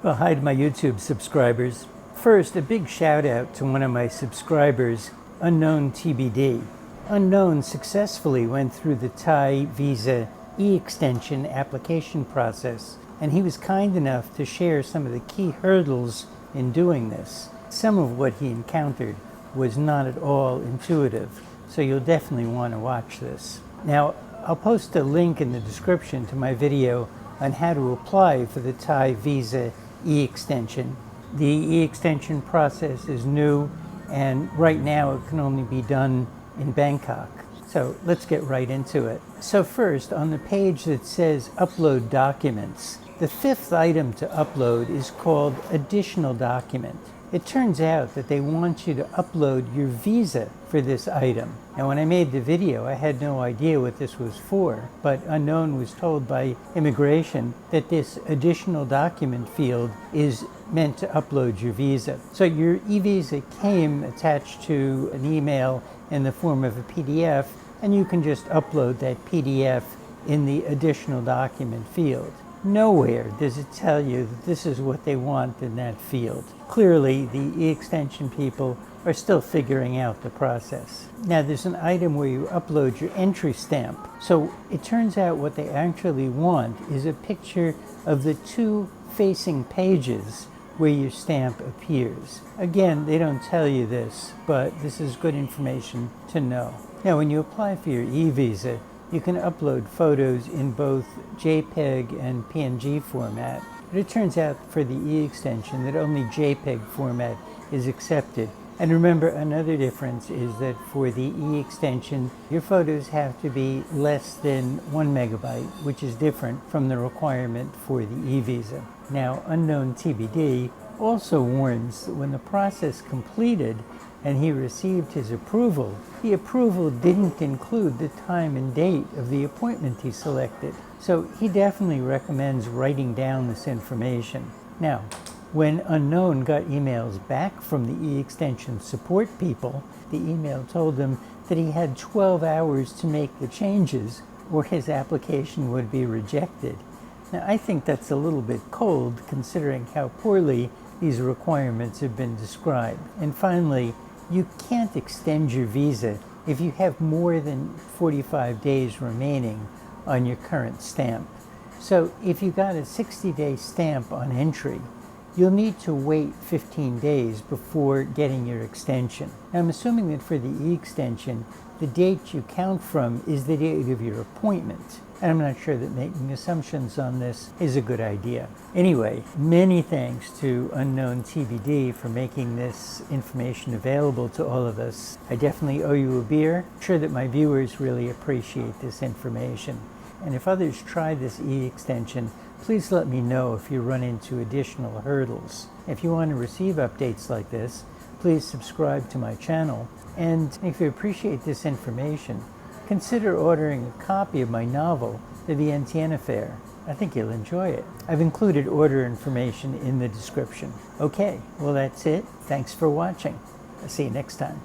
Well, hi to my YouTube subscribers. First, a big shout out to one of my subscribers, Unknown TBD. Unknown successfully went through the Thai visa e-extension application process, and he was kind enough to share some of the key hurdles in doing this. Some of what he encountered was not at all intuitive, so you'll definitely want to watch this. Now, I'll post a link in the description to my video on how to apply for the Thai visa e-extension. The e-extension process is new, and right now it can only be done in Bangkok. So let's get right into it. So first, on the page that says upload documents, the fifth item to upload is called additional document. It turns out that they want you to upload your visa for this item. Now, when I made the video, I had no idea what this was for, but Unknown was told by immigration that this additional document field is meant to upload your visa. So your e-visa came attached to an email in the form of a PDF, and you can just upload that PDF in the additional document field. Nowhere does it tell you that this is what they want in that field. Clearly, the e-extension people are still figuring out the process. Now, there's an item where you upload your entry stamp. So it turns out what they actually want is a picture of the two facing pages where your stamp appears. Again, they don't tell you this, but this is good information to know. Now, when you apply for your e-visa, you can upload photos in both JPEG and PNG format. But it turns out for the e-extension that only JPEG format is accepted. And remember, another difference is that for the e-extension, your photos have to be less than 1 megabyte, which is different from the requirement for the e-visa. Now, Unknown TBD also warns that when the process completed and he received his approval, the approval didn't include the time and date of the appointment he selected. So he definitely recommends writing down this information. Now, when Unknown got emails back from the e-extension support people, the email told him that he had 12 hours to make the changes or his application would be rejected. Now, I think that's a little bit cold considering how poorly these requirements have been described. And finally, you can't extend your visa if you have more than 45 days remaining on your current stamp. So if you got a 60-day stamp on entry, you'll need to wait 15 days before getting your extension. Now, I'm assuming that for the e-extension, the date you count from is the date of your appointment. And I'm not sure that making assumptions on this is a good idea. Anyway, many thanks to Unknown TBD for making this information available to all of us. I definitely owe you a beer. I'm sure that my viewers really appreciate this information. And if others try this e-extension, please let me know if you run into additional hurdles. If you want to receive updates like this, please subscribe to my channel. And if you appreciate this information, consider ordering a copy of my novel, The Vientiane Affair. I think you'll enjoy it. I've included order information in the description. Okay, well that's it. Thanks for watching. I'll see you next time.